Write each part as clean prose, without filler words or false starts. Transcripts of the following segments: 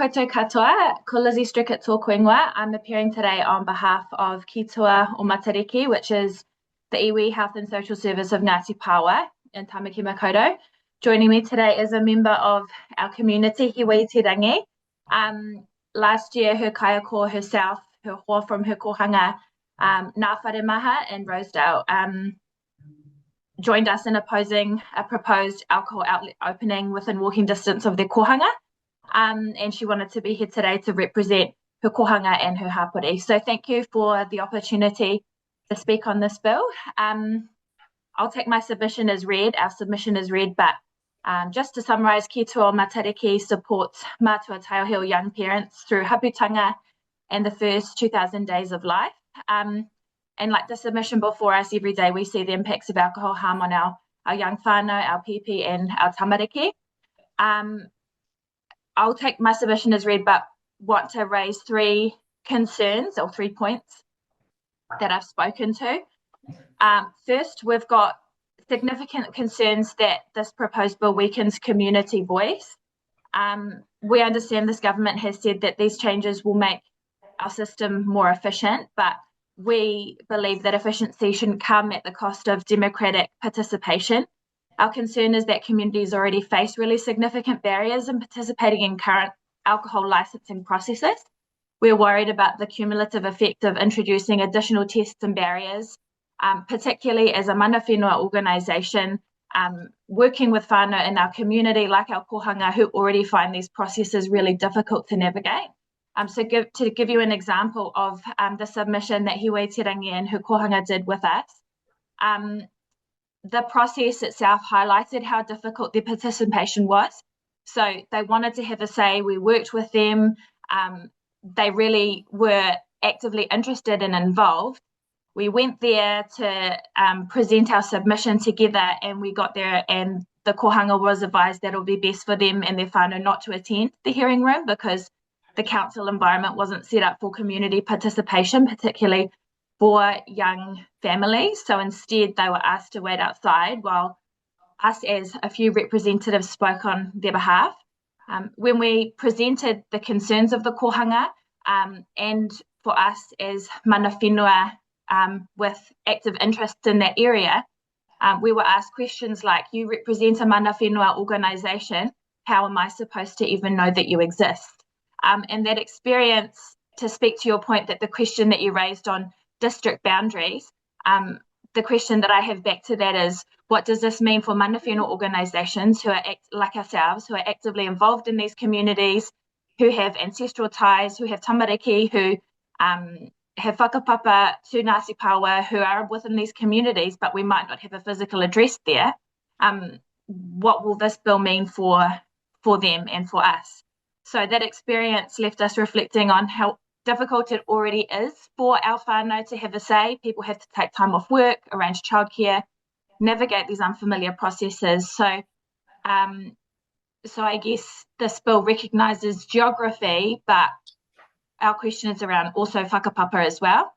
Koutou katoa, ko Lizzie Strickett tōku ingoa. I'm appearing today on behalf of Ki Tua o Matariki, which is the iwi Health and Social Service of Ngāti Pawa in Tamaki Makaurau. Joining me today is a member of our community, Hiwi Te Rangi. Last year, her kaiako herself, her hoa from her kohanga, Ngā Whare Maha in Rosedale, joined us in opposing a proposed alcohol outlet opening within walking distance of their kohanga. And she wanted to be here today to represent her kohanga and her hapori. So thank you for the opportunity to speak on this bill. I'll take my submission as read, our submission is read, but just to summarise, Ki Tua Matariki supports Mātua Taioheo young parents through haputanga and the first 2,000 days of life. And like the submission before us, every day we see the impacts of alcohol harm on our young whānau, our pipi and our tamariki. I'll take my submission as read, but want to raise three concerns or 3 points that I've spoken to. First, we've got significant concerns that this proposed bill weakens community voice. We understand this government has said that these changes will make our system more efficient, but we believe that efficiency shouldn't come at the cost of democratic participation. Our concern is that communities already face really significant barriers in participating in current alcohol licensing processes. We're worried about the cumulative effect of introducing additional tests and barriers, particularly as a mana whenua organisation working with whānau in our community, like our kohanga, who already find these processes really difficult to navigate. To give you an example of the submission that Hiwi Te Rangi and her kohanga did with us, the process itself highlighted how difficult their participation was. So they wanted to have a say. We worked with them. They really were actively interested and involved. We went there to present our submission together, and we got there and the kohanga was advised that it would be best for them and their whānau not to attend the hearing room because the council environment wasn't set up for community participation, particularly for young families. So instead they were asked to wait outside while us as a few representatives spoke on their behalf. When we presented the concerns of the kohanga and for us as mana whenua with active interest in that area, we were asked questions like, you represent a mana whenua organisation, how am I supposed to even know that you exist? And that experience, to speak to your point that the question that you raised on district boundaries, the question that I have back to that is, what does this mean for mana whenua organisations who are like ourselves, who are actively involved in these communities, who have ancestral ties, who have tamariki, who have whakapapa to Ngāti Pawa, who are within these communities, but we might not have a physical address there. What will this bill mean for them and for us? So that experience left us reflecting on how difficult it already is for our whānau to have a say. People have to take time off work, arrange childcare, navigate these unfamiliar processes. So I guess this bill recognises geography, but our question is around also whakapapa as well.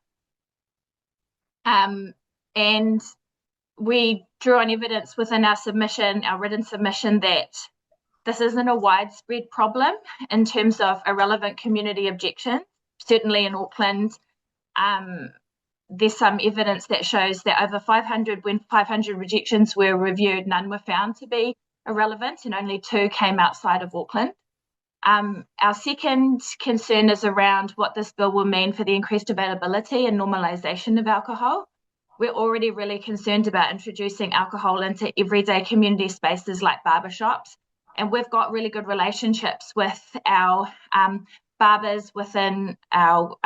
And we drew on evidence within our submission, our written submission, that this isn't a widespread problem in terms of irrelevant community objections. Certainly in Auckland, there's some evidence that shows that over 500, when 500 rejections were reviewed, none were found to be irrelevant and only 2 came outside of Auckland. Our second concern is around what this bill will mean for the increased availability and normalisation of alcohol. We're already really concerned about introducing alcohol into everyday community spaces like barbershops. And we've got really good relationships with our barbers within our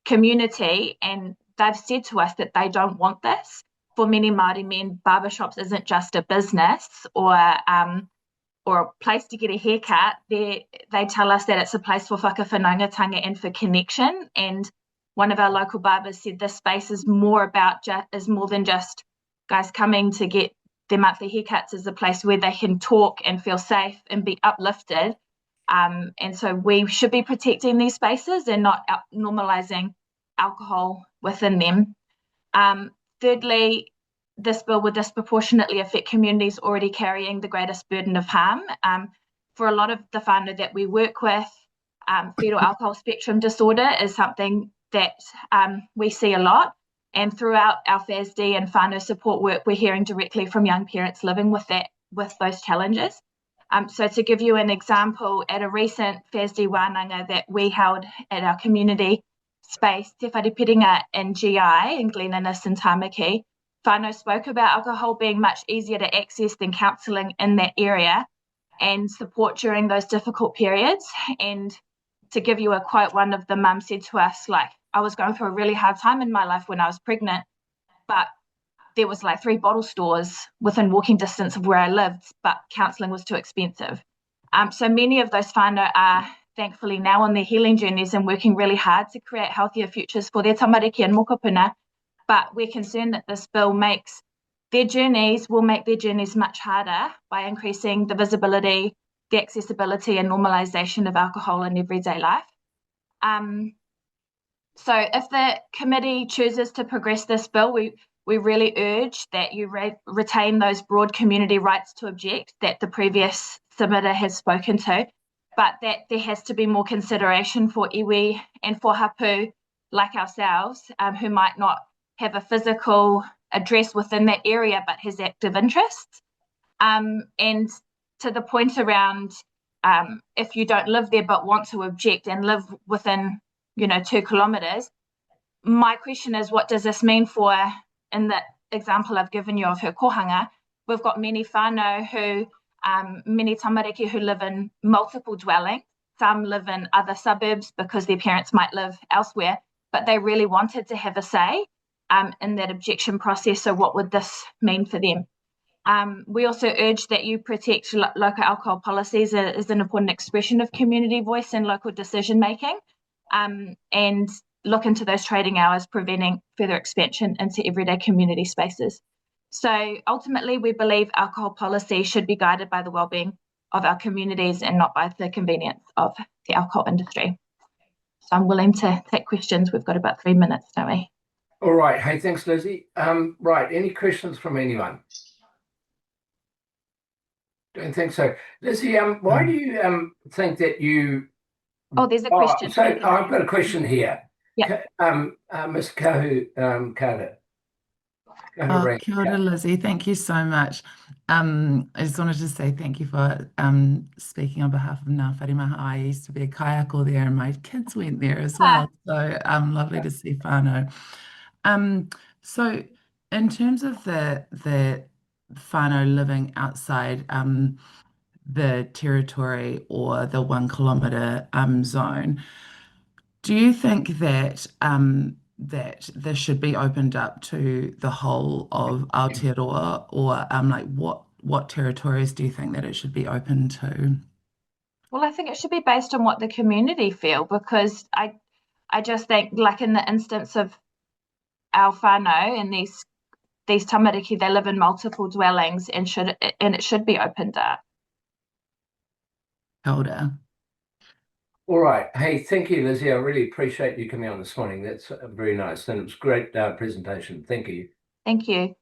community, and they've said to us that they don't want this. For many Māori men, barbershops isn't just a business or a place to get a haircut. They tell us that it's a place for whakawhanaungatanga and for connection. And one of our local barbers said this space is more than just guys coming to get their monthly haircuts, is a place where they can talk and feel safe and be uplifted. And so we should be protecting these spaces and not normalising alcohol within them. Thirdly, this bill would disproportionately affect communities already carrying the greatest burden of harm. for a lot of the whānau that we work with, fetal alcohol spectrum disorder is something that we see a lot. And throughout our FASD and whānau support work, we're hearing directly from young parents living with those challenges. So to give you an example, at a recent FASD wānanga that we held at our community space, Te Wharepiringa in GI, in Glen Innes and Tāmaki, whānau spoke about alcohol being much easier to access than counselling in that area and support during those difficult periods. And to give you a quote, one of the mums said to us, like, I was going through a really hard time in my life when I was pregnant, but there was like 3 bottle stores within walking distance of where I lived, but counselling was too expensive. So many of those whānau are thankfully now on their healing journeys and working really hard to create healthier futures for their tamariki and mokopuna. But we're concerned that this bill will make their journeys much harder by increasing the visibility, the accessibility and normalisation of alcohol in everyday life. So if the committee chooses to progress this bill, we really urge that you retain those broad community rights to object that the previous submitter has spoken to, but that there has to be more consideration for iwi and for hapu like ourselves, who might not have a physical address within that area but has active interests. And to the point around if you don't live there but want to object and live within 2 kilometres, my question is, what does this mean for, in the example I've given you of her kohanga, we've got many whānau who, many tamariki who live in multiple dwellings. Some live in other suburbs because their parents might live elsewhere, but they really wanted to have a say in that objection process. So what would this mean for them? We also urge that you protect local alcohol policies as an important expression of community voice and local decision making, and look into those trading hours, preventing further expansion into everyday community spaces. So ultimately, we believe alcohol policy should be guided by the wellbeing of our communities and not by the convenience of the alcohol industry. So I'm willing to take questions. We've got about 3 minutes, don't we? All right. Hey, thanks, Lizzie. Right. Any questions from anyone? Don't think so. Lizzie, why do you think that you... Oh, there's a question. So I've got a question here. Yeah. Ms. Kahu Carter. Kia ora, Lizzie. Thank you so much. I just wanted to say thank you for speaking on behalf of Ngā Whare. I used to be a kayako there and my kids went there as well. So lovely to see whānau. So in terms of the whānau living outside the territory or the 1 kilometre zone, do you think that that this should be opened up to the whole of Aotearoa, or like what territories do you think that it should be open to? Well, I think it should be based on what the community feel, because I just think, like in the instance of our whānau and these tamariki, they live in multiple dwellings and it should be opened up. Kia ora. All right. Hey, thank you, Lizzie. I really appreciate you coming on this morning. That's very nice. And it was a great presentation. Thank you. Thank you.